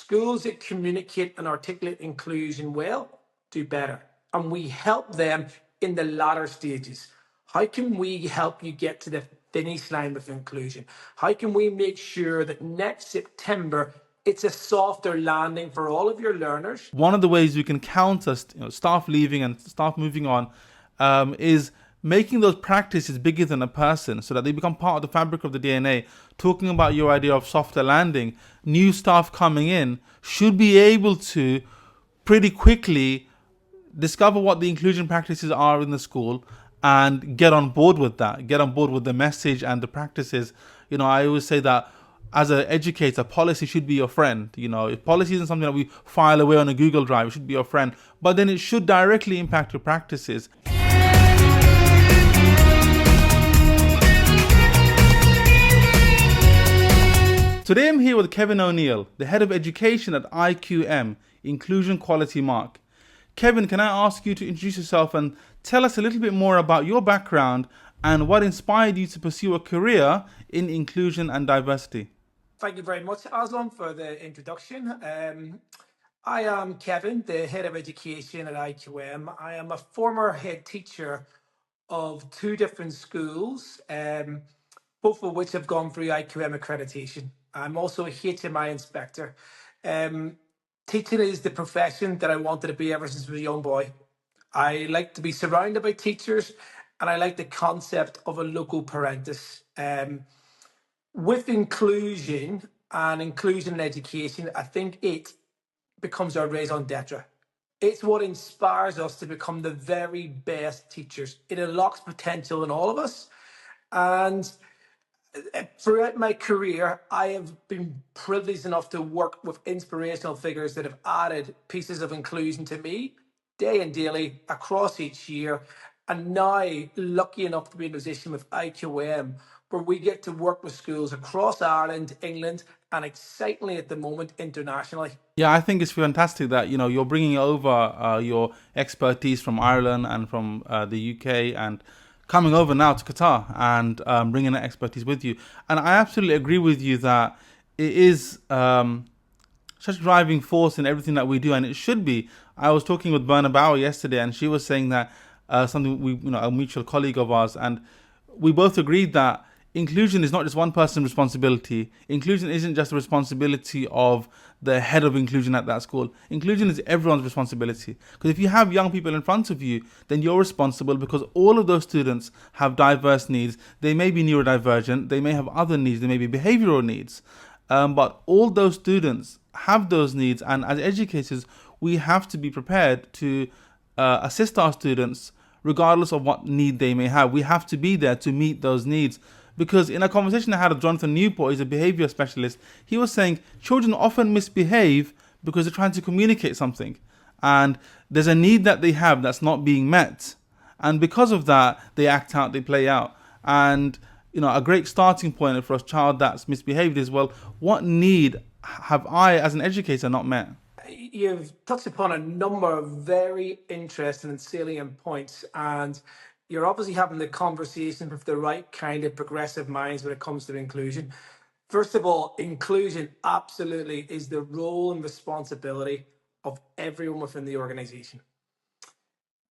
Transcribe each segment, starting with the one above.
Schools that communicate and articulate inclusion well do better. And we help them in the latter stages. How can we help you get to the finish line with inclusion? How can we make sure that next September it's a softer landing for all of your learners? One of the ways we can counter staff leaving and staff moving on is making those practices bigger than a person so that they become part of the fabric of the DNA. Talking about your idea of softer landing, new staff coming in should be able to pretty quickly discover what the inclusion practices are in the school and get on board with that, get on board with the message and the practices. I always say that as an educator, policy should be your friend. If policy isn't something that we file away on a Google Drive, it should be your friend. But then it should directly impact your practices. Today I'm here with Kevin O'Neill, the Head of Education at IQM Inclusion Quality Mark. Kevin, can I ask you to introduce yourself and tell us a little bit more about your background and what inspired you to pursue a career in inclusion and diversity? Thank you very much, Aslam, for the introduction. I am Kevin, the Head of Education at IQM. I am a former head teacher of two different schools, both of which have gone through IQM accreditation. I'm also a HMI inspector. Teaching is the profession that I wanted to be ever since I was a young boy. I like to be surrounded by teachers, and I like the concept of a local parentis. With inclusion and inclusion in education, I think it becomes our raison d'etre. It's what inspires us to become the very best teachers. It unlocks potential in all of us. And throughout my career, I have been privileged enough to work with inspirational figures that have added pieces of inclusion to me day and daily across each year. And now, lucky enough to be in a position with IQM, where we get to work with schools across Ireland, England, and excitingly at the moment, internationally. Yeah, I think it's fantastic that you're bringing over your expertise from Ireland and from the UK and coming over now to Qatar and bringing that expertise with you. And I absolutely agree with you that it is such a driving force in everything that we do, and it should be. I was talking with Berna Bauer yesterday, and she was saying that something a mutual colleague of ours, and we both agreed that inclusion is not just one person's responsibility. Inclusion isn't just the responsibility of the head of inclusion at that school. Inclusion is everyone's responsibility. Because if you have young people in front of you, then you're responsible because all of those students have diverse needs. They may be neurodivergent, they may have other needs, they may be behavioral needs. But all those students have those needs, and as educators, we have to be prepared to assist our students regardless of what need they may have. We have to be there to meet those needs. Because in a conversation I had with Jonathan Newport, he's a behavior specialist, he was saying children often misbehave because they're trying to communicate something. And there's a need that they have that's not being met. And because of that, they act out, they play out. And a great starting point for a child that's misbehaved is, well, what need have I as an educator not met? You've touched upon a number of very interesting and salient points, and you're obviously having the conversation with the right kind of progressive minds when it comes to inclusion. First of all, inclusion absolutely is the role and responsibility of everyone within the organization.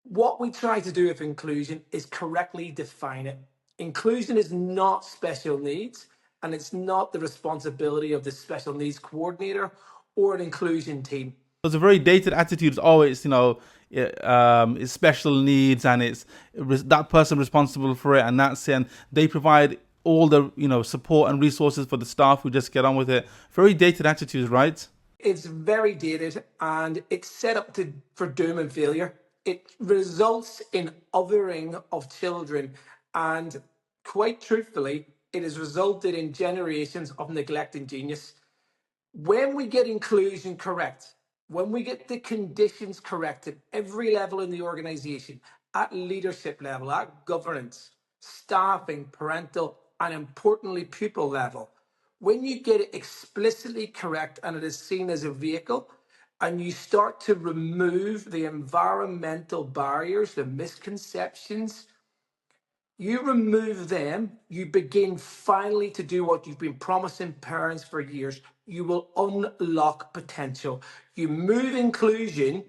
What we try to do with inclusion is correctly define it. Inclusion is not special needs, and it's not the responsibility of the special needs coordinator or an inclusion team. There's a very dated attitude. Oh, it's special needs, and it's that person responsible for it, and that's it. And they provide all the support and resources for the staff who just get on with it. Very dated attitudes, right? It's very dated, and it's set up for doom and failure. It results in othering of children, and quite truthfully, it has resulted in generations of neglect and genius. When we get inclusion correct, when we get the conditions correct at every level in the organization, at leadership level, at governance, staffing, parental, and importantly, pupil level, when you get it explicitly correct and it is seen as a vehicle, and you start to remove the environmental barriers, the misconceptions, you remove them, you begin finally to do what you've been promising parents for years, you will unlock potential. You move inclusion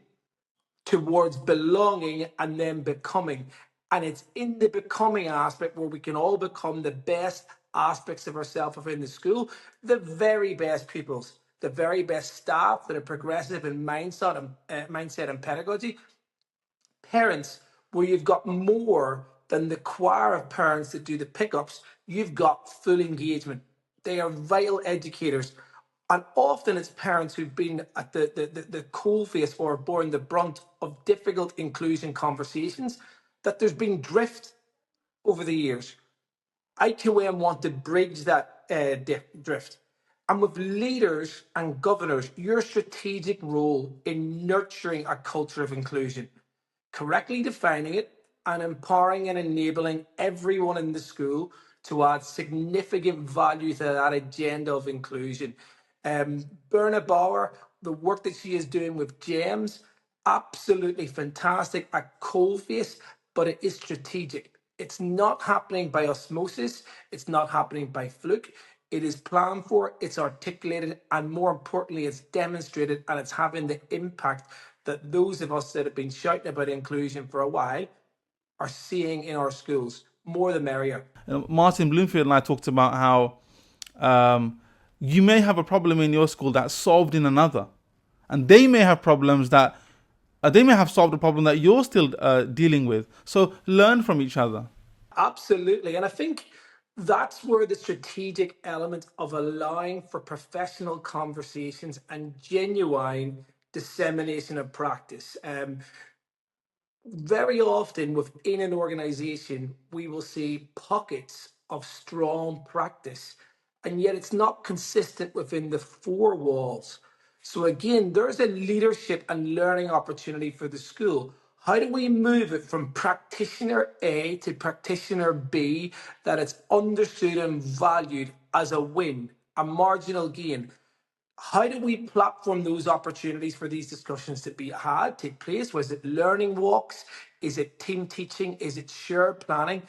towards belonging and then becoming. And it's in the becoming aspect where we can all become the best aspects of ourselves within the school, the very best pupils, the very best staff that are progressive in mindset and pedagogy. Parents, where you've got more than the choir of parents that do the pickups, you've got full engagement. They are vital educators. And often it's parents who've been at the coalface or borne the brunt of difficult inclusion conversations that there's been drift over the years. IQM want to bridge that drift. And with leaders and governors, your strategic role in nurturing a culture of inclusion, correctly defining it, and empowering and enabling everyone in the school to add significant value to that agenda of inclusion. Berna Bauer, the work that she is doing with GEMS, absolutely fantastic at coalface, but it is strategic. It's not happening by osmosis. It's not happening by fluke. It is planned for, it's articulated, and more importantly, it's demonstrated, and it's having the impact that those of us that have been shouting about inclusion for a while are seeing in our schools. More the merrier. Martin Bloomfield and I talked about how you may have a problem in your school that's solved in another, and they may have problems that they may have solved a problem that you're still dealing with. So learn from each other. Absolutely. And I think that's where the strategic element of allowing for professional conversations and genuine dissemination of practice. Very often within an organization, we will see pockets of strong practice, and yet it's not consistent within the four walls. So, again, there's a leadership and learning opportunity for the school. How do we move it from practitioner A to practitioner B that it's understood and valued as a win, a marginal gain? How do we platform those opportunities for these discussions to be had, take place? Was it learning walks? Is it team teaching? Is it shared planning?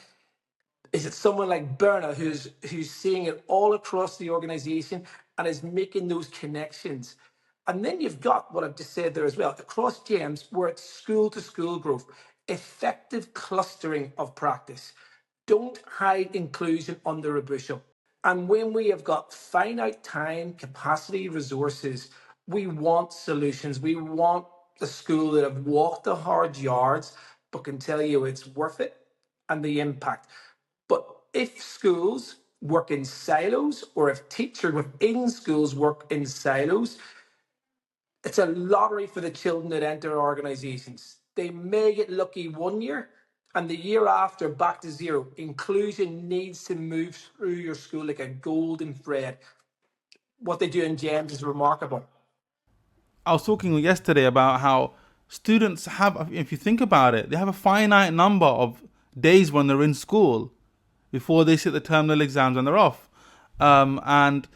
Is it someone like Berna who's seeing it all across the organization and is making those connections? And then you've got what I've just said there as well, across GEMS, where it's school to school growth, effective clustering of practice. Don't hide inclusion under a bushel. And when we have got finite time, capacity, resources, we want solutions. We want the school that have walked the hard yards, but can tell you it's worth it and the impact. But if schools work in silos, or if teachers within schools work in silos, it's a lottery for the children that enter organizations. They may get lucky one year, and the year after back to zero. Inclusion needs to move through your school like a golden thread. What they do in GEMS is remarkable. I was talking yesterday about how students have, if you think about it, they have a finite number of days when they're in school before they sit the terminal exams and they're off. And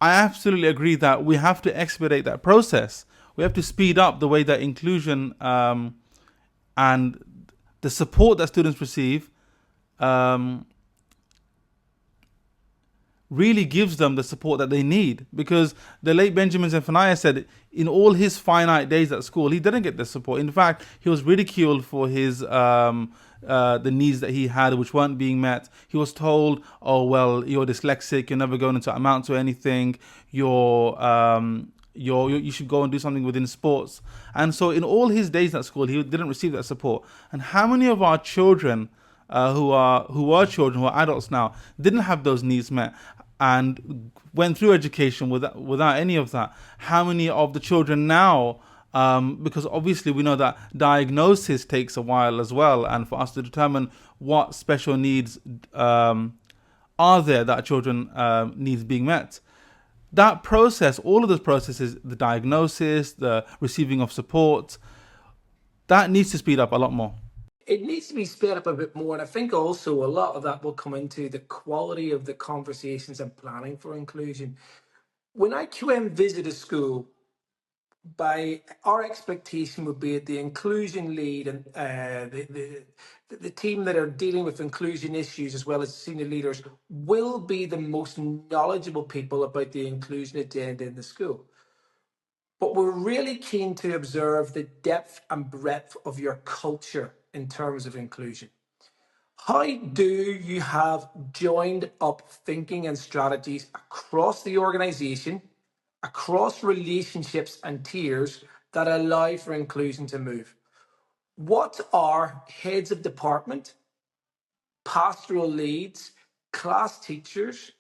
I absolutely agree that we have to expedite that process. We have to speed up the way that inclusion and the support that students receive really gives them the support that they need. Because the late Benjamin Zephaniah said in all his finite days at school, he didn't get the support. In fact, he was ridiculed for his the needs that he had, which weren't being met. He was told, "Oh well, you're dyslexic. You're never going to amount to anything. You should go and do something within sports." And so, in all his days at school, he didn't receive that support. And how many of our children, who are children, who are adults now, didn't have those needs met and went through education without any of that? How many of the children now? Because obviously we know that diagnosis takes a while as well, and for us to determine what special needs are there that children needs being met. That process, all of those processes, the diagnosis, the receiving of support, that needs to speed up a lot more. It needs to be sped up a bit more. And I think also a lot of that will come into the quality of the conversations and planning for inclusion. When IQM visit a school, by our expectation would be that the inclusion lead and the team that are dealing with inclusion issues as well as senior leaders will be the most knowledgeable people about the inclusion agenda in the school. But we're really keen to observe the depth and breadth of your culture in terms of inclusion. How do you have joined up thinking and strategies across the organization, across relationships and tiers that allow for inclusion to move? What are heads of department, pastoral leads, class teachers,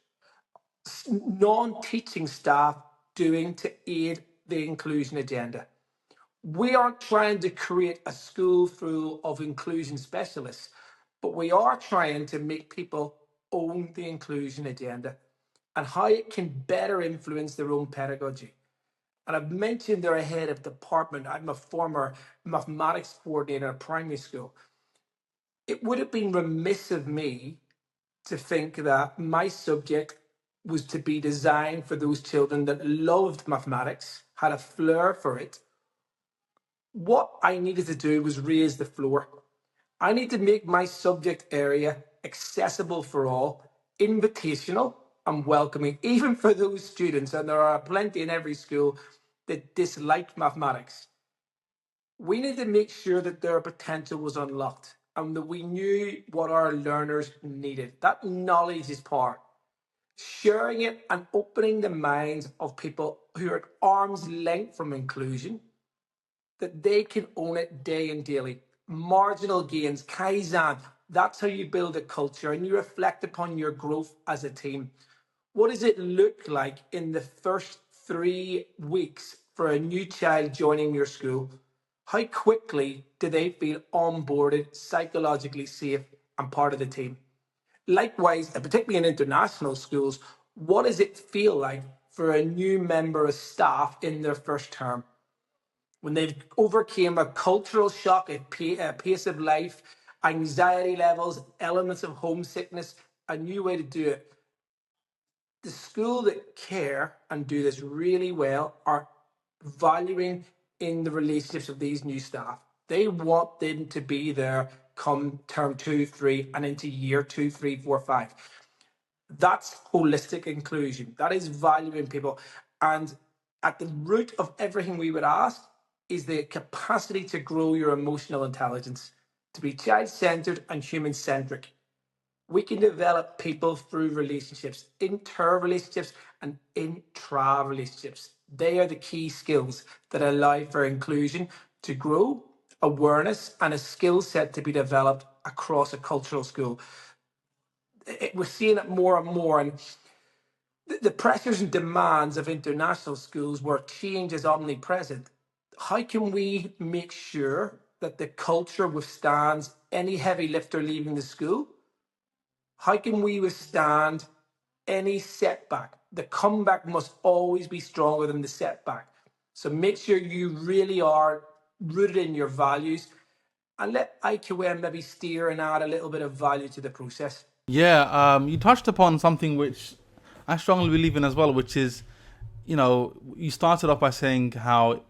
non-teaching staff doing to aid the inclusion agenda? We aren't trying to create a school full of inclusion specialists, but we are trying to make people own the inclusion agenda and how it can better influence their own pedagogy. And I've mentioned they're a head of department. I'm a former mathematics coordinator at a primary school. It would have been remiss of me to think that my subject was to be designed for those children that loved mathematics, had a flair for it. What I needed to do was raise the floor. I need to make my subject area accessible for all, invitational and welcoming, even for those students, and there are plenty in every school that dislike mathematics. We need to make sure that their potential was unlocked and that we knew what our learners needed. That knowledge is power. Sharing it and opening the minds of people who are at arm's length from inclusion, that they can own it day and daily. Marginal gains, Kaizen, that's how you build a culture and you reflect upon your growth as a team. What does it look like in the first 3 weeks for a new child joining your school? How quickly do they feel onboarded, psychologically safe, and part of the team? Likewise, and particularly in international schools, what does it feel like for a new member of staff in their first term? When they've overcame a cultural shock, a pace of life, anxiety levels, elements of homesickness, a new way to do it. The school that care and do this really well are valuing in the relationships of these new staff. They want them to be there come term 2, 3, and into year 2, 3, 4, 5. That's holistic inclusion. That is valuing people. And at the root of everything we would ask is the capacity to grow your emotional intelligence, to be child-centered and human-centric. We can develop people through relationships, inter-relationships and intra-relationships. They are the key skills that allow for inclusion to grow, awareness, and a skill set to be developed across a cultural school. We're seeing it more and more, and the pressures and demands of international schools where change is omnipresent. How can we make sure that the culture withstands any heavy lifter leaving the school? How can we withstand any setback? The comeback must always be stronger than the setback. So make sure you really are rooted in your values and let IQM maybe steer and add a little bit of value to the process. Yeah, you touched upon something which I strongly believe in as well, which is, you started off by saying how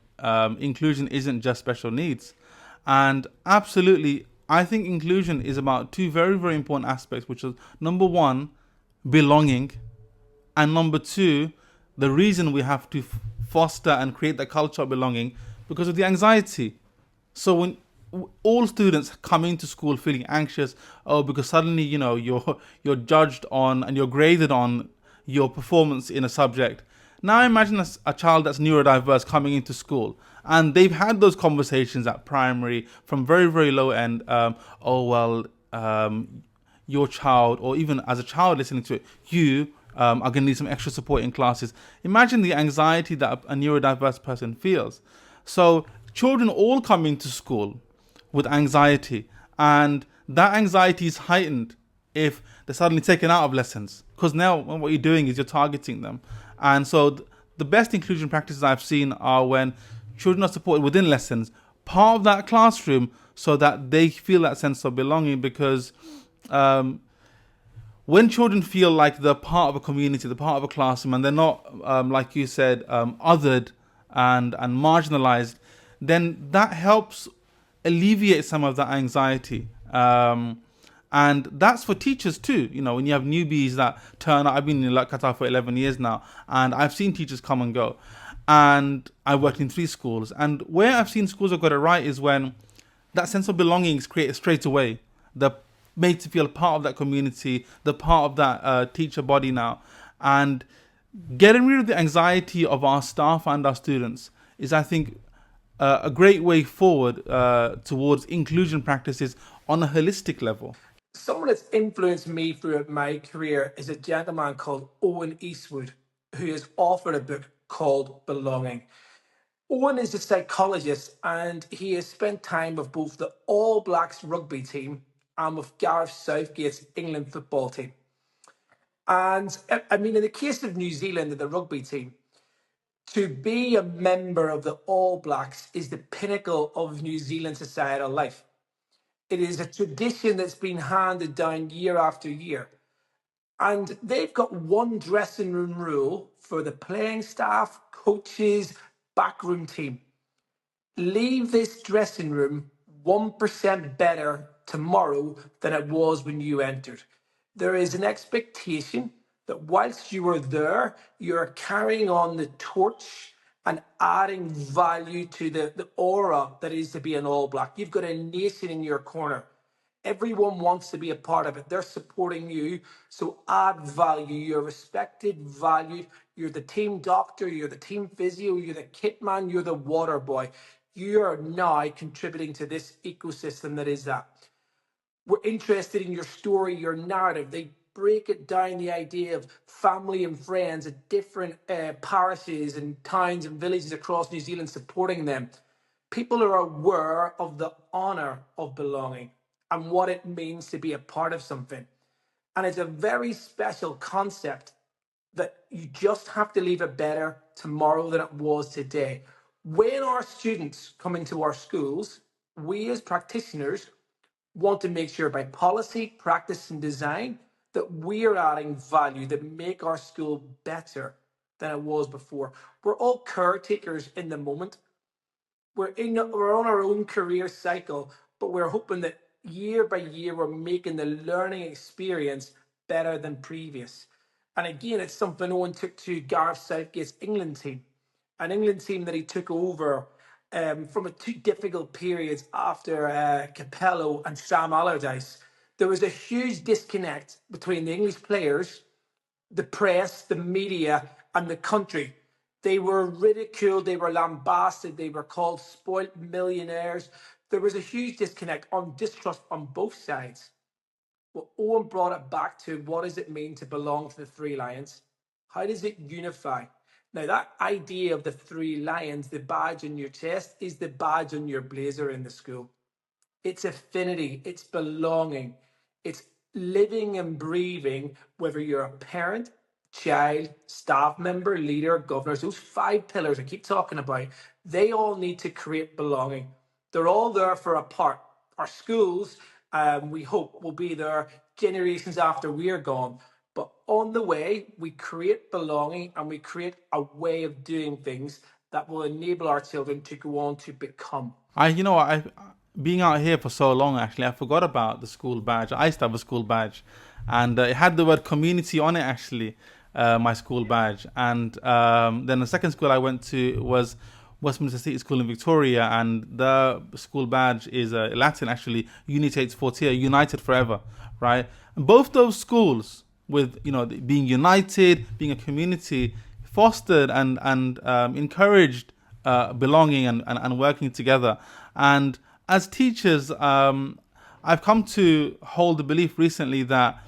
inclusion isn't just special needs. And absolutely, I think inclusion is about two very, very important aspects, which is number one, belonging, and number two, the reason we have to foster and create that culture of belonging because of the anxiety. So when all students come into school feeling anxious, because suddenly you're judged on and you're graded on your performance in a subject. Now imagine a child that's neurodiverse coming into school and they've had those conversations at primary from very, very low end. Your child, or even as a child listening to it, you are going to need some extra support in classes. Imagine the anxiety that a neurodiverse person feels. So children all come into school with anxiety, and that anxiety is heightened if they're suddenly taken out of lessons, because now what you're doing is you're targeting them. And so the best inclusion practices I've seen are when children are supported within lessons, part of that classroom, so that they feel that sense of belonging. Because when children feel like they're part of a community, they're part of a classroom, and they're not, like you said, othered and marginalized, then that helps alleviate some of that anxiety. And that's for teachers too. You know, when you have newbies that turn up, I've been in Qatar for 11 years now, and I've seen teachers come and go. And I worked in 3 schools. And where I've seen schools have got it right is when that sense of belonging is created straight away. They're made to feel part of that community, they're part of that teacher body now. And getting rid of the anxiety of our staff and our students is, I think, a great way forward towards inclusion practices on a holistic level. Someone that's influenced me throughout my career is a gentleman called Owen Eastwood, who has authored a book called Belonging. Owen is a psychologist and he has spent time with both the All Blacks rugby team and with Gareth Southgate's England football team. And I mean, in the case of New Zealand and the rugby team, to be a member of the All Blacks is the pinnacle of New Zealand societal life. It is a tradition that's been handed down year after year. And they've got one dressing room rule for the playing staff, coaches, backroom team. Leave this dressing room 1% better tomorrow than it was when you entered. There is an expectation that whilst you are there, you're carrying on the torch and adding value to the aura that is to be an All Black. You've got a nation in your corner. Everyone wants to be a part of it. They're supporting you. So add value. You're respected, valued. You're the team doctor, you're the team physio, you're the kit man, you're the water boy. You're now contributing to this ecosystem that is that. We're interested in your story, your narrative. They break it down, the idea of family and friends at different parishes and towns and villages across New Zealand supporting them. People are aware of the honour of belonging and what it means to be a part of something. And it's a very special concept that you just have to leave it better tomorrow than it was today. When our students come into our schools, we as practitioners want to make sure by policy, practice, and design that we are adding value that make our school better than it was before. We're all caretakers in the moment. We're on our own career cycle, but we're hoping that year by year we're making the learning experience better than previous. And again, it's something Owen took to Gareth Southgate's England team, an England team that he took over from 2 difficult periods after Capello and Sam Allardyce. There was a huge disconnect between the English players, the press, the media, and the country. They were ridiculed, they were lambasted, they were called spoilt millionaires. There was a huge disconnect on distrust on both sides. Well, Owen brought it back to what does it mean to belong to the Three Lions? How does it unify? Now, that idea of the Three Lions, the badge on your chest, is the badge on your blazer in the school. It's affinity, it's belonging, it's living and breathing, whether you're a parent, child, staff member, leader, governors, those 5 pillars I keep talking about, they all need to create belonging. They're all there for a part. Our schools, we hope, will be there generations after we're gone. But on the way, we create belonging and we create a way of doing things that will enable our children to go on to become. I being out here for so long, actually, I forgot about the school badge. I used to have a school badge, and it had the word community on it. Actually, my school badge, and then the second school I went to was Westminster City School in Victoria, and the school badge is Latin, actually, Unitates Fortia, united forever, right? And both those schools, with being united, being a community, fostered and encouraged belonging and working together. And as teachers, I've come to hold the belief recently that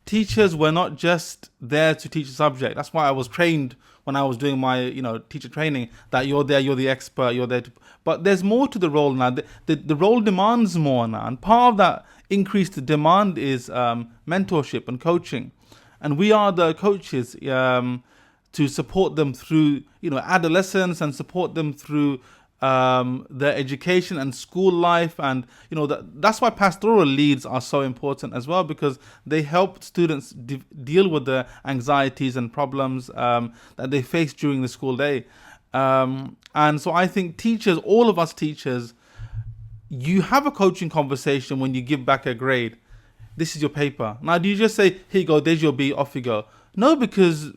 teachers were not just there to teach a subject. That's why I was trained when I was doing my teacher training, that you're there, you're the expert, you're there to, but there's more to the role now. The role demands more now, and part of that increased demand is mentorship and coaching, and we are the coaches to support them through adolescence and support them through their education and school life. And that's why pastoral leads are so important as well, because they help students deal with the anxieties and problems that they face during the school day. And so I think teachers, all of us teachers, you have a coaching conversation when you give back a grade. This is your paper. Now, do you just say, here you go, there's your B, off you go? No, because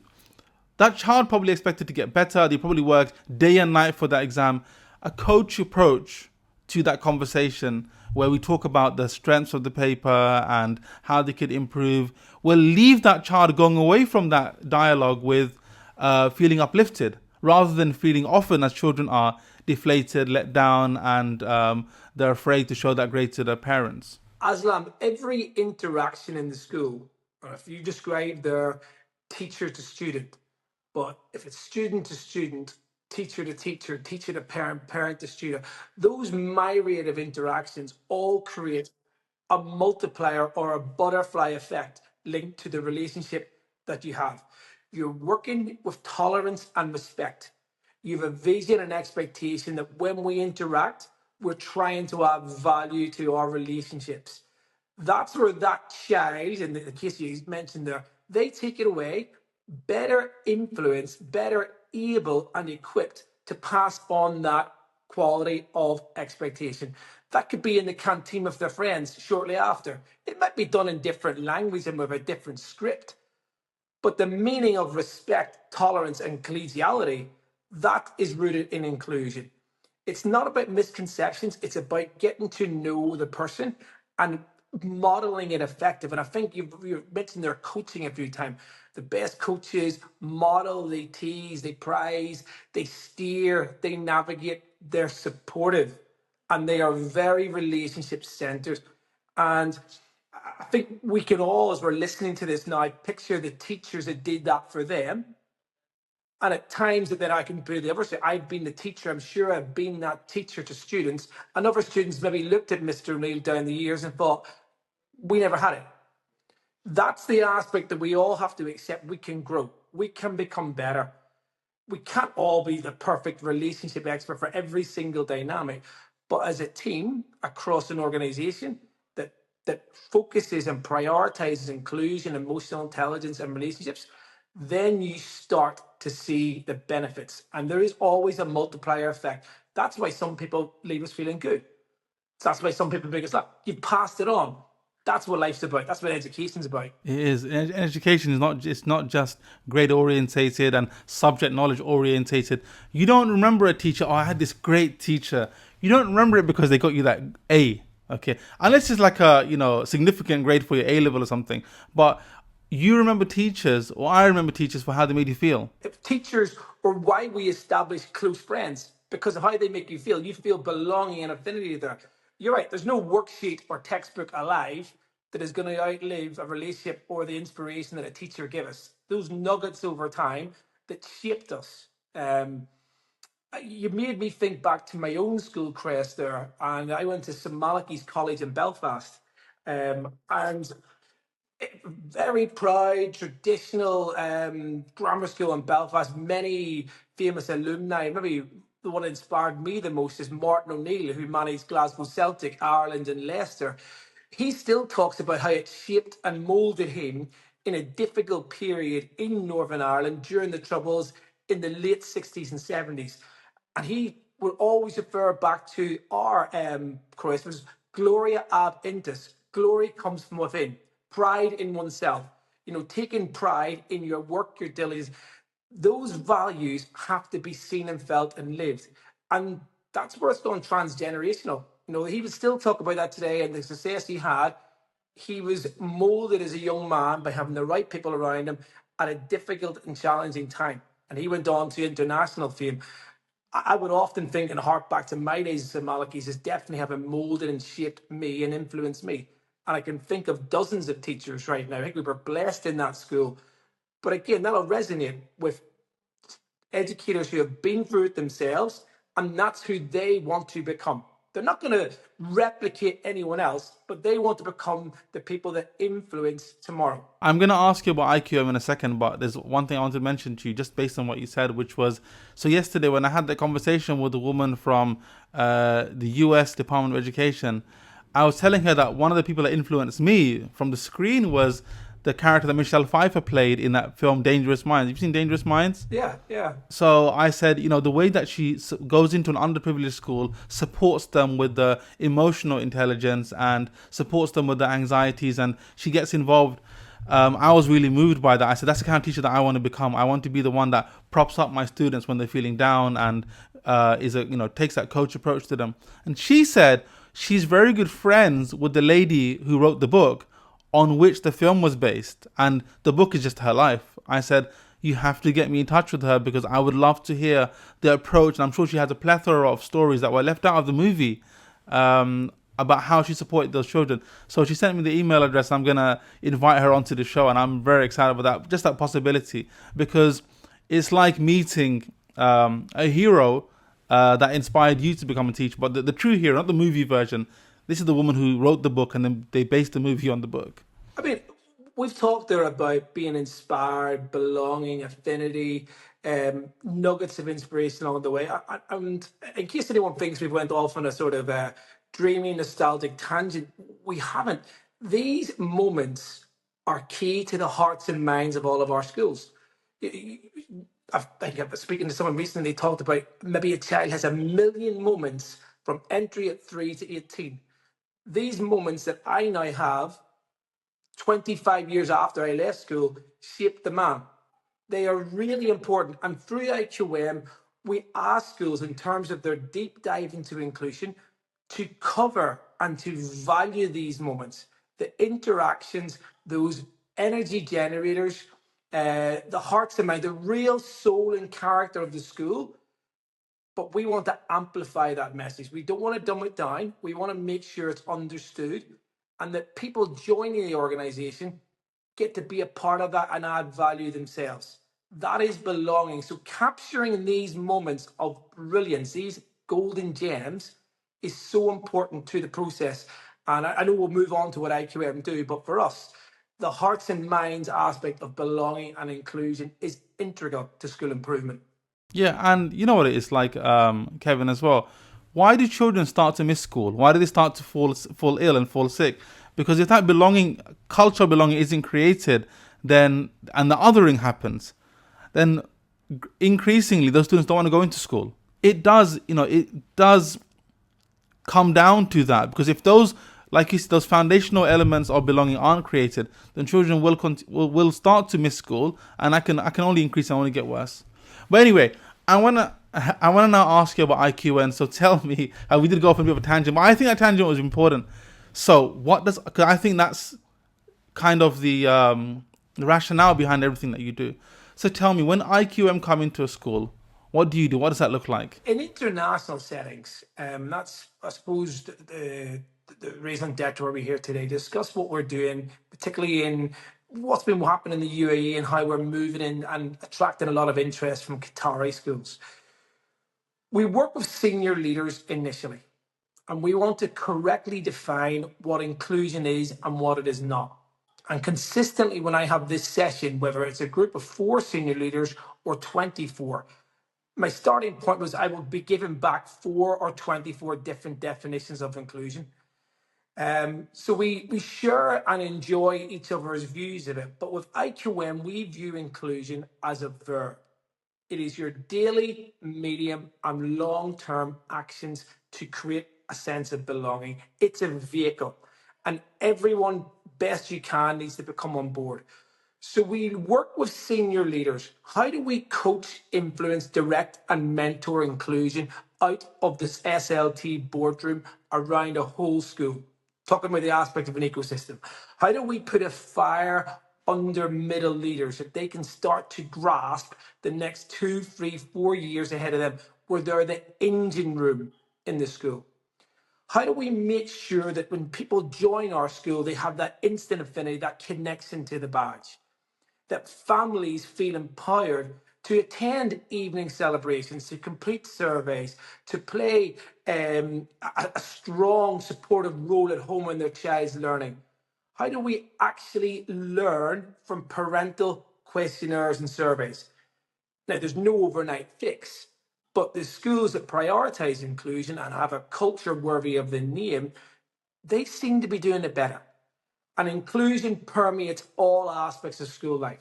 that child probably expected to get better. They probably worked day and night for that exam. A coach approach to that conversation where we talk about the strengths of the paper and how they could improve will leave that child going away from that dialogue with feeling uplifted rather than feeling, often as children are, deflated, let down, and they're afraid to show that grade to their parents. Aslam, every interaction in the school, if you describe their teacher to student, but if it's student to student, teacher to teacher, teacher to parent, parent to student, those myriad of interactions all create a multiplier or a butterfly effect linked to the relationship that you have. You're working with tolerance and respect. You have a vision and expectation that when we interact, we're trying to add value to our relationships. That's where that child, in the case you mentioned there, they take it away, better influenced, better able and equipped to pass on that quality of expectation. That could be in the canteen with their friends shortly after. It might be done in different language and with a different script, but the meaning of respect, tolerance, and collegiality, that is rooted in inclusion. It's not about misconceptions, it's about getting to know the person and modeling it effective. And I think you've mentioned their coaching a few times. The best coaches model, they tease, they prize, they steer, they navigate, they're supportive, and they are very relationship centered. And I think we can all, as we're listening to this now, picture the teachers that did that for them. And at times that then I can put the other side, I've been the teacher, I'm sure I've been that teacher to students. And other students maybe looked at Mr. Neill down the years and thought, we never had it. That's the aspect that we all have to accept. We can grow, we can become better. We can't all be the perfect relationship expert for every single dynamic, but as a team across an organization that focuses and prioritizes inclusion, emotional intelligence, and relationships, then you start to see the benefits. And there is always a multiplier effect. That's why some people leave us feeling good. That's why some people bring us up. You've passed it on. That's what life's about. That's what education's about. It is. Education is not. It's not just grade orientated and subject knowledge orientated. You don't remember a teacher. Oh, I had this great teacher. You don't remember it because they got you that A. Okay, unless it's like a significant grade for your A level or something. But you remember teachers, or I remember teachers for how they made you feel. If teachers or why we establish close friends, because of how they make you feel. You feel belonging and affinity there. You're right. There's no worksheet or textbook alive that is going to outlive a relationship or the inspiration that a teacher gave us. Those nuggets over time that shaped us. You made me think back to my own school crest there, and I went to St Malachy's College in Belfast, and very proud, traditional grammar school in Belfast. Many famous alumni. Maybe the one that inspired me the most is Martin O'Neill, who managed Glasgow Celtic, Ireland, and Leicester. He still talks about how it shaped and moulded him in a difficult period in Northern Ireland during the Troubles in the late 60s and 70s. And he will always refer back to our Christmas, Gloria ab intus. Glory comes from within, pride in oneself. Taking pride in your work, your diligence. Those values have to be seen and felt and lived. And that's where it's gone transgenerational. He would still talk about that today and the success he had. He was molded as a young man by having the right people around him at a difficult and challenging time. And he went on to international fame. I would often think and hark back to my days at St Malachy's as definitely having molded and shaped me and influenced me. And I can think of dozens of teachers right now. I think we were blessed in that school. But again, that'll resonate with educators who have been through it themselves, and that's who they want to become. They're not going to replicate anyone else, but they want to become the people that influence tomorrow. I'm going to ask you about IQM in a second, but there's one thing I wanted to mention to you just based on what you said, which was, so yesterday when I had that conversation with a woman from the US Department of Education, I was telling her that one of the people that influenced me from the screen was the character that Michelle Pfeiffer played in that film Dangerous Minds. You've seen Dangerous Minds? Yeah, yeah. So I said, the way that she goes into an underprivileged school, supports them with the emotional intelligence and supports them with the anxieties, and she gets involved. I was really moved by that. I said, that's the kind of teacher that I want to become. I want to be the one that props up my students when they're feeling down and takes that coach approach to them. And she said she's very good friends with the lady who wrote the book on which the film was based, and the book is just her life. I said, you have to get me in touch with her because I would love to hear the approach. And I'm sure she has a plethora of stories that were left out of the movie about how she supported those children. So she sent me the email address. I'm going to invite her onto the show, and I'm very excited about that, just that possibility, because it's like meeting a hero that inspired you to become a teacher, but the true hero, not the movie version. This is the woman who wrote the book, and then they based the movie on the book. I mean, we've talked there about being inspired, belonging, affinity, nuggets of inspiration along the way. And in case anyone thinks we've went off on a sort of dreamy, nostalgic tangent, we haven't. These moments are key to the hearts and minds of all of our schools. I think I was speaking to someone recently, they talked about maybe a child has 1,000,000 moments from entry at 3 to 18. These moments that I now have 25 years after I left school shaped the man. They are really important. And through IQM, we ask schools, in terms of their deep dive into inclusion, to cover and to value these moments, the interactions, those energy generators, the hearts and mind, the real soul and character of the school. But we want to amplify that message. We don't want to dumb it down. We want to make sure it's understood and that people joining the organization get to be a part of that and add value themselves. That is belonging. So capturing these moments of brilliance, these golden gems, is so important to the process. And I know we'll move on to what IQM do, but for us, the hearts and minds aspect of belonging and inclusion is integral to school improvement. Yeah, and you know what it is like, Kevin, as well. Why do children start to miss school? Why do they start to fall ill and fall sick? Because if that belonging, cultural belonging, isn't created, then and the othering happens, then increasingly those students don't want to go into school. It does come down to that, because if those, like you said, those foundational elements of belonging aren't created, then children will start to miss school, and I can only increase and only get worse. But anyway, I wanna now ask you about IQN. So tell me, we did go off on a bit of a tangent, but I think that tangent was important. So what does? Because I think that's kind of the rationale behind everything that you do. So tell me, when IQM come into a school, what do you do? What does that look like? In international settings, that's, I suppose, the reason that we're here today, discuss what we're doing, particularly in what's been happening in the UAE and how we're moving in and attracting a lot of interest from Qatari schools. We work with senior leaders initially, and we want to correctly define what inclusion is and what it is not. And consistently, when I have this session, whether it's a group of 4 senior leaders or 24, my starting point was I will be giving back 4 or 24 different definitions of inclusion. So we share and enjoy each other's views of it. But with IQM, we view inclusion as a verb. It is your daily, medium, and long-term actions to create a sense of belonging. It's a vehicle, and everyone, best you can, needs to become on board. So we work with senior leaders. How do we coach, influence, direct, and mentor inclusion out of this SLT boardroom around a whole school? Talking about the aspect of an ecosystem. How do we put a fire under middle leaders that they can start to grasp the next 2, 3, 4 years ahead of them, where they're the engine room in the school? How do we make sure that when people join our school, they have that instant affinity, that connection to the badge? That families feel empowered to attend evening celebrations, to complete surveys, to play a strong supportive role at home in their child's learning. How do we actually learn from parental questionnaires and surveys? Now, there's no overnight fix, but the schools that prioritize inclusion and have a culture worthy of the name, they seem to be doing it better. And inclusion permeates all aspects of school life.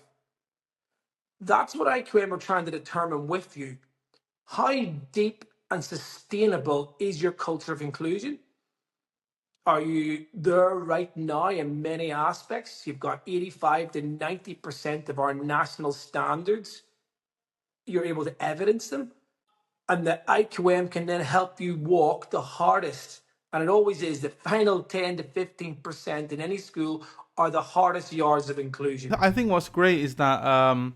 That's what IQM are trying to determine with you. How deep and sustainable is your culture of inclusion? Are you there right now in many aspects? You've got 85 to 90% of our national standards. You're able to evidence them. And the IQM can then help you walk the hardest. And it always is the final 10 to 15% in any school are the hardest yards of inclusion. I think what's great is that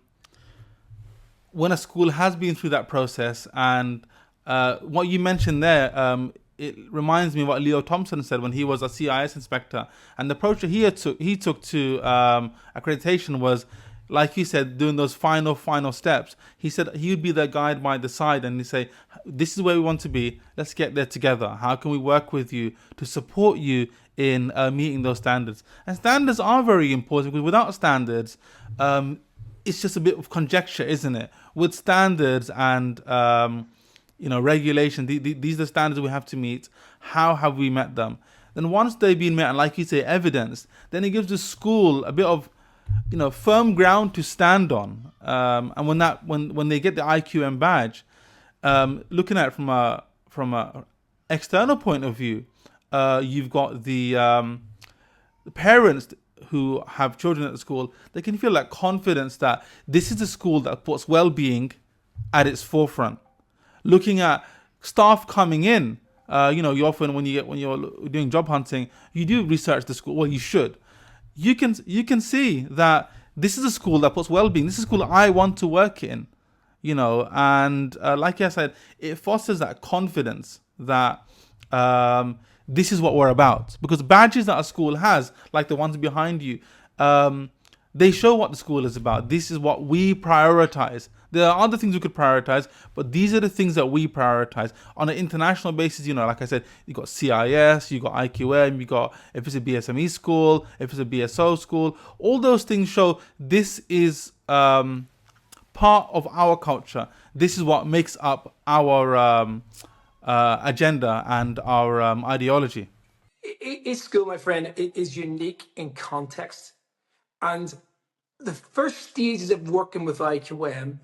when a school has been through that process, and what you mentioned there, it reminds me of what Leo Thompson said when he was a CIS inspector, and the approach that he took to accreditation was, like you said, doing those final steps. He said he would be the guide by the side, and he'd say, "This is where we want to be. Let's get there together. How can we work with you to support you in meeting those standards?" And standards are very important, because without standards, it's just a bit of conjecture, isn't it? With standards and regulation, these are the standards we have to meet. How have we met them? Then once they've been met, and like you say, evidenced, then it gives the school a bit of firm ground to stand on. And when they get the IQM badge, looking at it from a external point of view, you've got the parents who have children at the school. They can feel like confidence that this is a school that puts well-being at its forefront. Looking at staff coming in, you often when you're doing job hunting, you do research the school. Well, you should. You can see that this is a school that puts well-being. This is a school I want to work in, and like I said, it fosters that confidence that this is what we're about. Because badges that a school has, like the ones behind you, they show what the school is about. This is what we prioritize. There are other things we could prioritize, but these are the things that we prioritize on an international basis. Like I said, you got CIS, you got IQM, you got, if it's a BSME school, if it's a BSO school, all those things show this is part of our culture. This is what makes up our agenda and our ideology. Each school, my friend, is unique in context. And the first stages of working with IQM,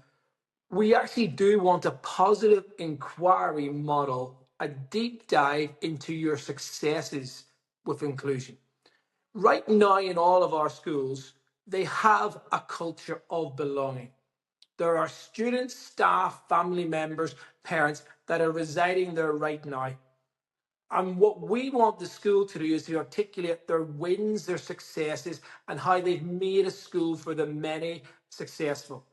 we actually do want a positive inquiry model, a deep dive into your successes with inclusion. Right now, in all of our schools, they have a culture of belonging. There are students, staff, family members, parents that are residing there right now. And what we want the school to do is to articulate their wins, their successes, and how they've made a school for the many successful.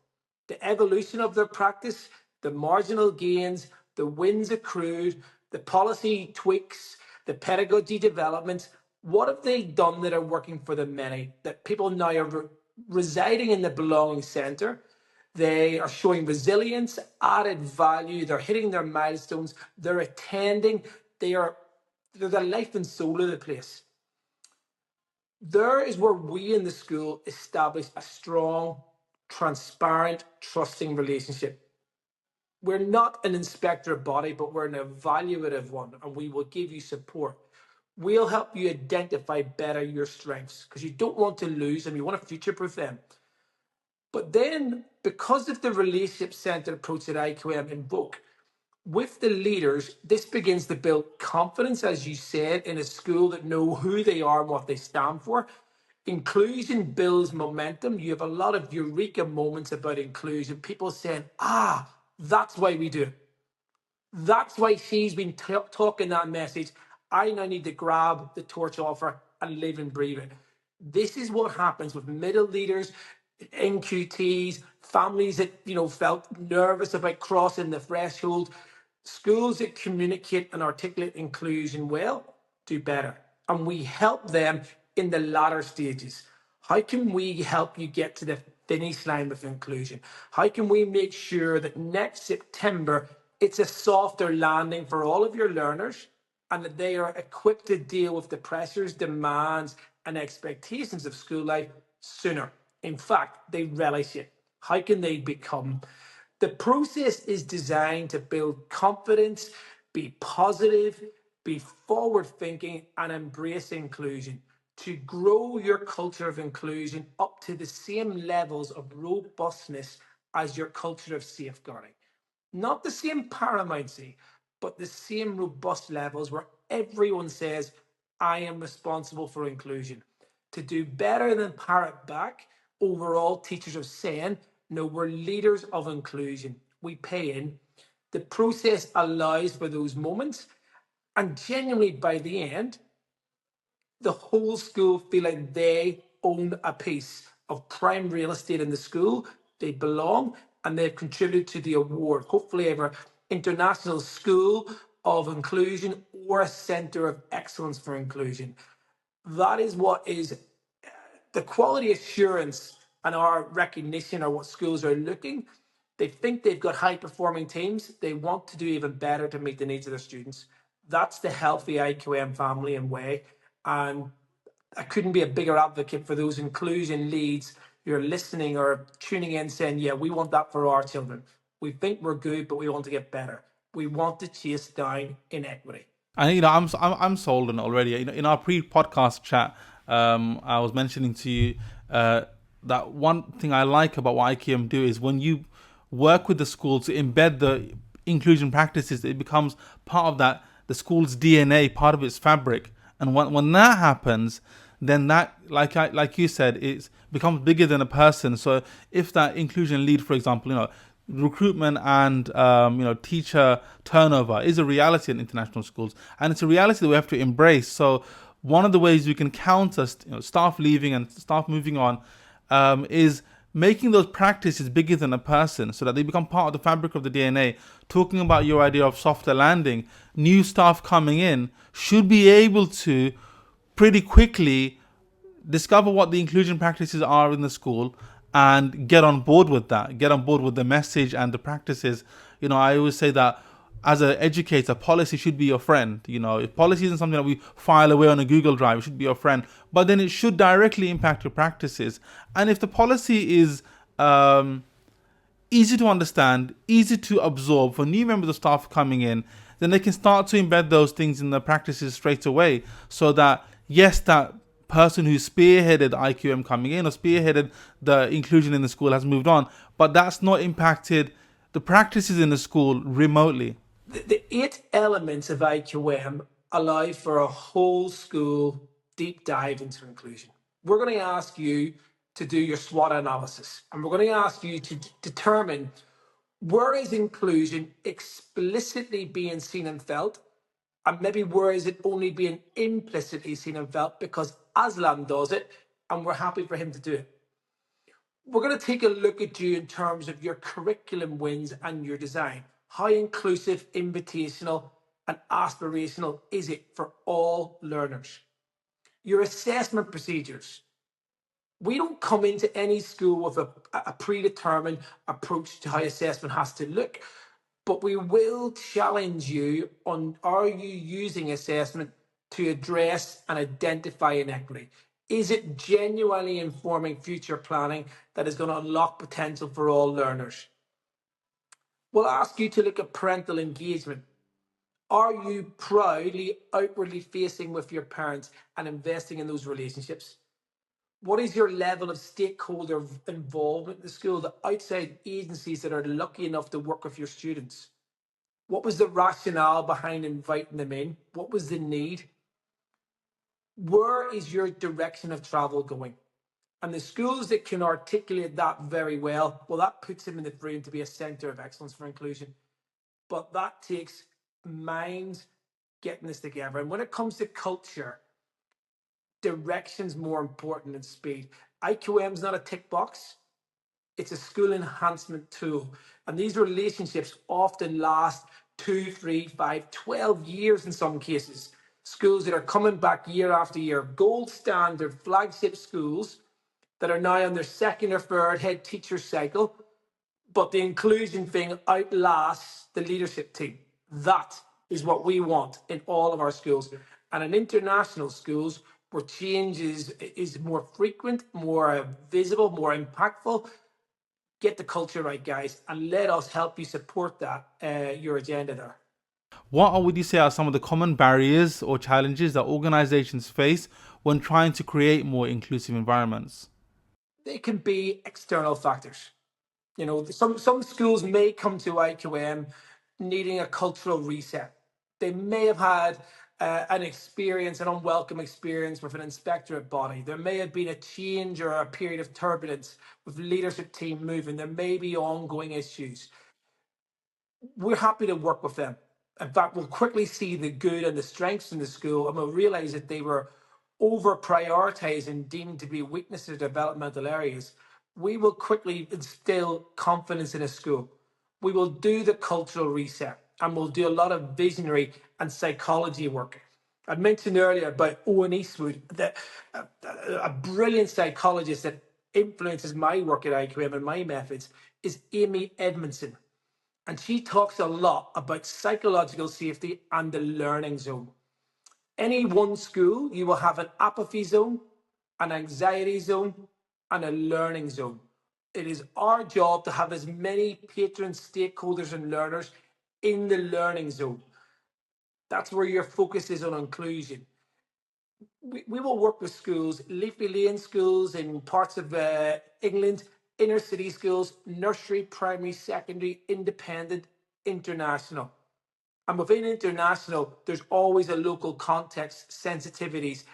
The evolution of their practice, the marginal gains, the wins accrued, the policy tweaks, the pedagogy developments. What have they done that are working for the many? That people now are residing in the belonging centre. They are showing resilience, added value. They're hitting their milestones. They're attending. They're the life and soul of the place. There is where we in the school establish a strong, transparent, trusting relationship. We're not an inspector body, but we're an evaluative one, and we will give you support. We'll help you identify better your strengths, because you don't want to lose them, you want to future-proof them. But then, because of the relationship-centered approach that IQM invoke, with the leaders, this begins to build confidence, as you said, in a school that know who they are and what they stand for. Inclusion builds momentum. You have a lot of eureka moments about inclusion. People saying, that's why we do it. That's why she's been talking that message. I now need to grab the torch off her and live and breathe it. This is what happens with middle leaders, NQTs, families that felt nervous about crossing the threshold. Schools that communicate and articulate inclusion well do better. And we help them in the latter stages. How can we help you get to the finish line with inclusion? How can we make sure that next September it's a softer landing for all of your learners and that they are equipped to deal with the pressures, demands, and expectations of school life sooner? In fact, they relish it. How can they become? The process is designed to build confidence, be positive, be forward thinking, and embrace inclusion to grow your culture of inclusion up to the same levels of robustness as your culture of safeguarding. Not the same paramountcy, but the same robust levels where everyone says, I am responsible for inclusion. To do better than parrot back, overall, teachers are saying, no, we're leaders of inclusion. We pay in. The process allows for those moments. And genuinely, by the end, the whole school feel like they own a piece of prime real estate in the school. They belong and they've contributed to the award. Hopefully, ever International School of Inclusion or a Centre of Excellence for Inclusion. That is what is the quality assurance and our recognition are what schools are looking. They think they've got high performing teams. They want to do even better to meet the needs of their students. That's the healthy IQM family and way. And I couldn't be a bigger advocate for those inclusion leads who are listening or tuning in saying, yeah, we want that for our children. We think we're good, but we want to get better. We want to chase down inequity. And I'm sold on it already. In our pre-podcast chat, I was mentioning to you that one thing I like about what IQM do is when you work with the school to embed the inclusion practices, it becomes part of the school's DNA, part of its fabric. And when that happens, then that, like you said, it becomes bigger than a person. So if that inclusion lead, for example, recruitment and teacher turnover is a reality in international schools, and it's a reality that we have to embrace. So one of the ways we can counter staff leaving and staff moving on is making those practices bigger than a person so that they become part of the fabric of the DNA. Talking about your idea of softer landing, new staff coming in should be able to pretty quickly discover what the inclusion practices are in the school and get on board with that, get on board with the message and the practices. I always say that as an educator, policy should be your friend. If policy isn't something that we file away on a Google Drive, it should be your friend. But then it should directly impact your practices. And if the policy is easy to understand, easy to absorb for new members of staff coming in, then they can start to embed those things in the practices straight away, so that, yes, that person who spearheaded IQM coming in or spearheaded the inclusion in the school has moved on, but that's not impacted the practices in the school remotely. The 8 elements of IQM allow for a whole school deep dive into inclusion. We're going to ask you to do your SWOT analysis, and we're going to ask you to determine where is inclusion explicitly being seen and felt, and maybe where is it only being implicitly seen and felt because Aslam does it and we're happy for him to do it. We're going to take a look at you in terms of your curriculum wins and your design. How inclusive, invitational, and aspirational is it for all learners? Your assessment procedures. We don't come into any school with a predetermined approach to how assessment has to look, but we will challenge you on, are you using assessment to address and identify inequity? Is it genuinely informing future planning that is going to unlock potential for all learners? We'll ask you to look at parental engagement. Are you proudly, outwardly facing with your parents and investing in those relationships? What is your level of stakeholder involvement in the school, the outside agencies that are lucky enough to work with your students? What was the rationale behind inviting them in? What was the need? Where is your direction of travel going? And the schools that can articulate that very well, well, that puts them in the frame to be a centre of excellence for inclusion. But that takes minds getting this together. And when it comes to culture, direction's more important than speed. IQM is not a tick box. It's a school enhancement tool. And these relationships often last 2, 3, 5, 12 years in some cases. Schools that are coming back year after year, gold standard flagship schools that are now on their second or third head teacher cycle, but the inclusion thing outlasts the leadership team. That is what we want in all of our schools. And in international schools, where change is more frequent, more visible, more impactful, get the culture right, guys, and let us help you support that, your agenda there. Would you say are some of the common barriers or challenges that organizations face when trying to create more inclusive environments? They can be external factors. Some schools may come to IQM needing a cultural reset. They may have had an unwelcome experience with an inspectorate body. There may have been a change or a period of turbulence with leadership team moving. There may be ongoing issues. We're happy to work with them. In fact, we'll quickly see the good and the strengths in the school, and we'll realize that they were over prioritized and deemed to be weaknesses or developmental areas. We will quickly instill confidence in a school. We will do the cultural reset, and we'll do a lot of visionary and psychology work. I mentioned earlier about Owen Eastwood, a brilliant psychologist that influences my work at IQM and my methods is Amy Edmondson. And she talks a lot about psychological safety and the learning zone. Any one school, you will have an apathy zone, an anxiety zone, and a learning zone. It is our job to have as many patrons, stakeholders, and learners in the learning zone. That's where your focus is on inclusion. We will work with schools, leafy lane schools in parts of England, inner city schools, nursery, primary, secondary, independent, international. And within international, there's always a local context, sensitivities.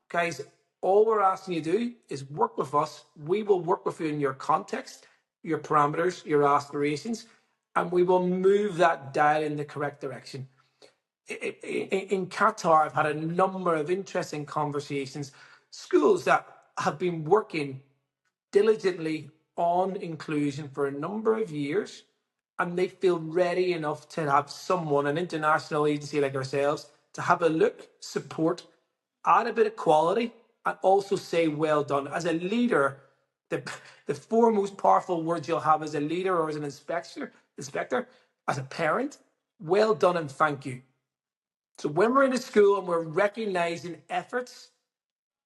Guys, all we're asking you to do is work with us. We will work with you in your context, your parameters, your aspirations, and we will move that dial in the correct direction. In Qatar, I've had a number of interesting conversations. Schools that have been working diligently on inclusion for a number of years, and they feel ready enough to have someone, an international agency like ourselves, to have a look, support, add a bit of quality, and also say, well done. As a leader, the four most powerful words you'll have as a leader or as an inspector, as a parent, well done and thank you. So when we're in a school and we're recognizing efforts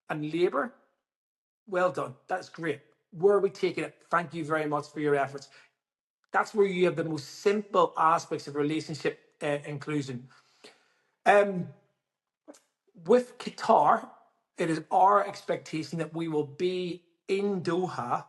and labor, well done. That's great. Where are we taking it? Thank you very much for your efforts. That's where you have the most simple aspects of relationship inclusion. With Qatar, it is our expectation that we will be in Doha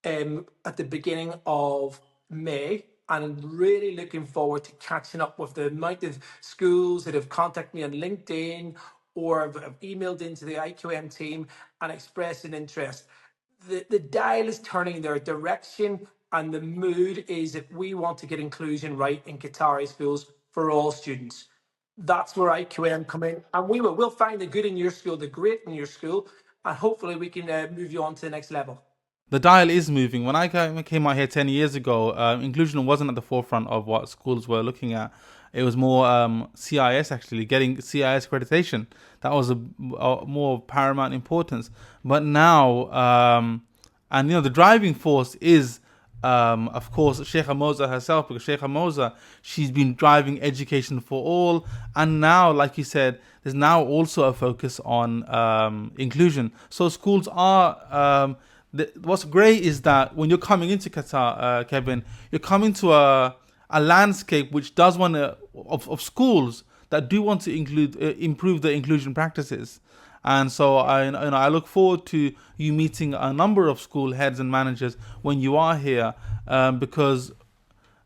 at the beginning of May, and I'm really looking forward to catching up with the amount of schools that have contacted me on LinkedIn or have emailed into the IQM team and expressed an interest. The dial is turning their direction, and the mood is that we want to get inclusion right in Qatari schools for all students. That's where IQM come in, and we'll find the good in your school, the great in your school, and hopefully we can move you on to the next level. The dial is moving. When I came out here 10 years ago, inclusion wasn't at the forefront of what schools were looking at. It was more CIS, actually, getting CIS accreditation. That was a more paramount importance. But now, and the driving force is, of course, Sheikh Moza herself, because Sheikh Moza, she's been driving education for all. And now, like you said, there's now also a focus on inclusion. So schools are... what's great is that when you're coming into Qatar, Kevin, you're coming to a landscape which does want to, of schools that do want to improve the inclusion practices. And so I look forward to you meeting a number of school heads and managers when you are here, because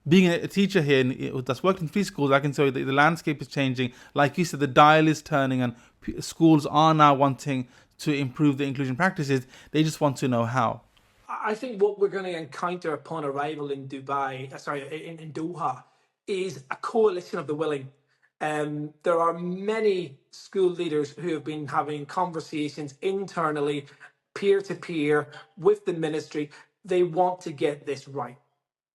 being a teacher here that's worked in 3 schools, I can tell you that the landscape is changing. Like you said, the dial is turning, and schools are now wanting to improve the inclusion practices. They just want to know how. I think what we're going to encounter upon arrival in in Doha, is a coalition of the willing. There are many school leaders who have been having conversations internally, peer to peer, with the ministry. They want to get this right.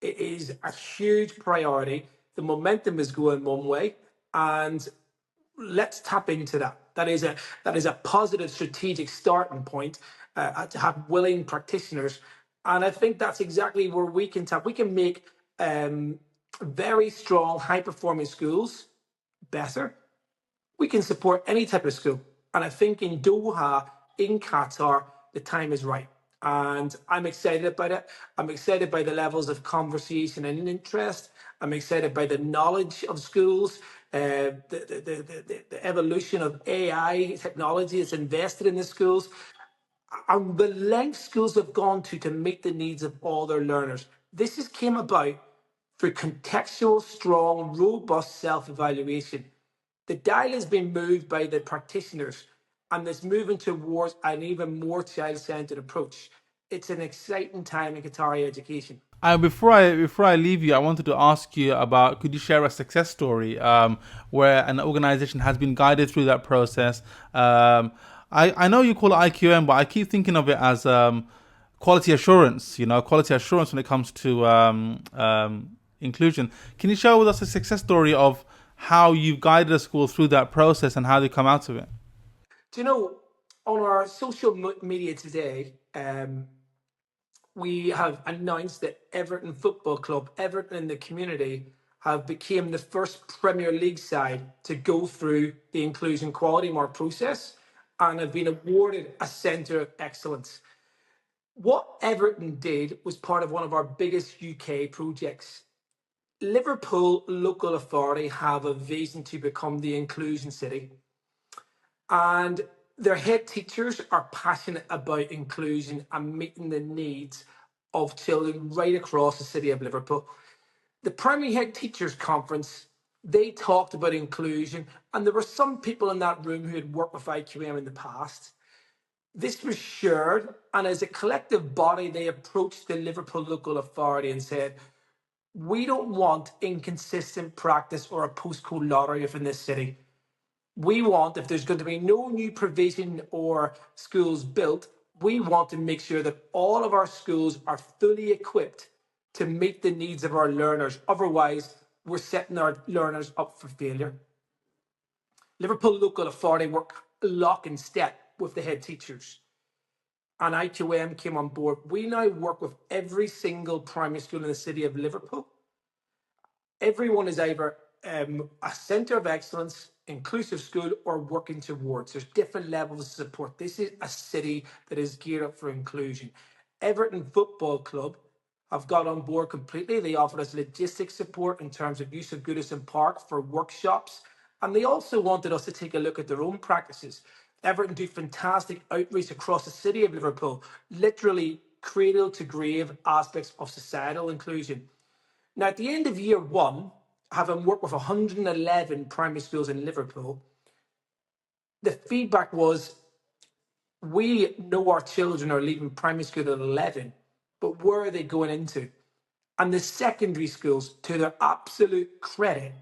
It is a huge priority. The momentum is going one way, and let's tap into that. That is a positive strategic starting point to have willing practitioners, and I think that's exactly where we can tap. We can make very strong, high performing schools better. We can support any type of school, and I think in Doha, in Qatar, the time is right. And I'm excited about it. I'm excited by the levels of conversation and interest. I'm excited by the knowledge of schools, the evolution of AI technology that's invested in the schools, and the length schools have gone to meet the needs of all their learners. This has came about through contextual, strong, robust self-evaluation. The dial has been moved by the practitioners, and it's moving towards an even more child-centered approach. It's an exciting time in Qatari education. Before I leave you, I wanted to ask you about, could you share a success story where an organization has been guided through that process? I know you call it IQM, but I keep thinking of it as quality assurance. Quality assurance when it comes to inclusion. Can you share with us a success story of how you've guided a school through that process and how they come out of it? Do you know, on our social media today, we have announced that Everton Football Club, Everton in the community, have become the first Premier League side to go through the Inclusion Quality Mark process and have been awarded a Centre of Excellence. What Everton did was part of one of our biggest UK projects. Liverpool local authority have a vision to become the inclusion city, and their head teachers are passionate about inclusion and meeting the needs of children right across the city of Liverpool. The Primary Head Teachers Conference, they talked about inclusion, and there were some people in that room who had worked with IQM in the past. This was shared, and as a collective body, they approached the Liverpool local authority and said, we don't want inconsistent practice or a postcode lottery within this city. We want, if there's going to be no new provision or schools built, we want to make sure that all of our schools are fully equipped to meet the needs of our learners. Otherwise, we're setting our learners up for failure. Liverpool local authority work lock and step with the head teachers, and IQM came on board. We now work with every single primary school in the city of Liverpool. Everyone is either a centre of excellence, inclusive school, or working towards. There's different levels of support. This is a city that is geared up for inclusion. Everton Football Club have got on board completely. They offered us logistics support in terms of use of Goodison Park for workshops. And they also wanted us to take a look at their own practices. Everton do fantastic outreach across the city of Liverpool, literally cradle to grave aspects of societal inclusion. Now, at the end of year one, having worked with 111 primary schools in Liverpool, the feedback was, we know our children are leaving primary school at 11, but where are they going into? And the secondary schools, to their absolute credit,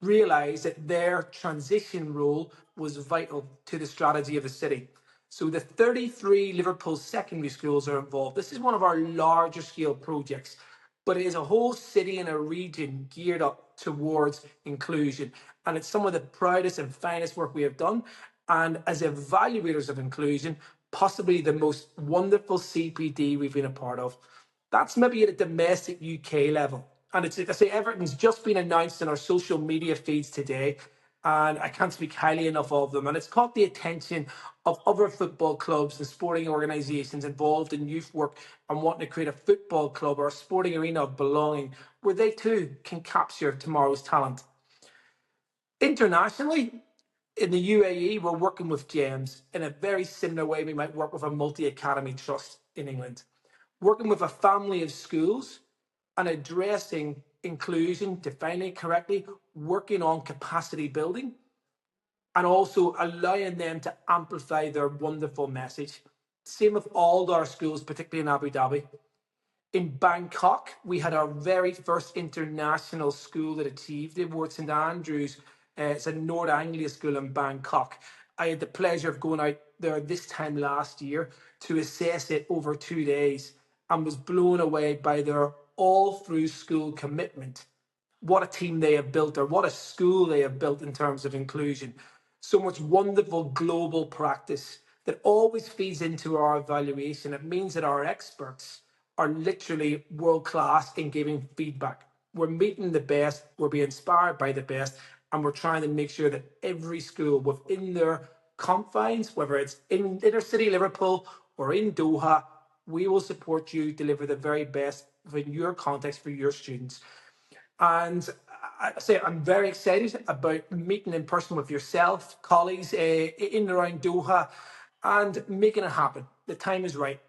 realised that their transition role was vital to the strategy of the city. So the 33 Liverpool secondary schools are involved. This is one of our larger scale projects, but it is a whole city and a region geared up towards inclusion. And it's some of the proudest and finest work we have done. And as evaluators of inclusion, possibly the most wonderful CPD we've been a part of. That's maybe at a domestic UK level. And it's, like I say, Everton's just been announced in our social media feeds today, and I can't speak highly enough of them. And it's caught the attention of other football clubs and sporting organisations involved in youth work and wanting to create a football club or a sporting arena of belonging where they too can capture tomorrow's talent. Internationally, in the UAE, we're working with GEMS in a very similar way we might work with a multi-academy trust in England. Working with a family of schools and addressing inclusion, defining it correctly, working on capacity building, and also allowing them to amplify their wonderful message. Same with all our schools, particularly in Abu Dhabi. In Bangkok, we had our very first international school that achieved the award, St Andrews. It's a North Anglia school in Bangkok. I had the pleasure of going out there this time last year to assess it over 2 days and was blown away by their all through school commitment. What a team they have built, or what a school they have built in terms of inclusion. So much wonderful global practice that always feeds into our evaluation. It means that our experts are literally world class in giving feedback. We're meeting the best, we're being inspired by the best, and we're trying to make sure that every school within their confines, whether it's in inner city Liverpool or in Doha, we will support you deliver the very best in your context for your students. And I say I'm very excited about meeting in person with yourself, colleagues in and around Doha, and making it happen. The time is right.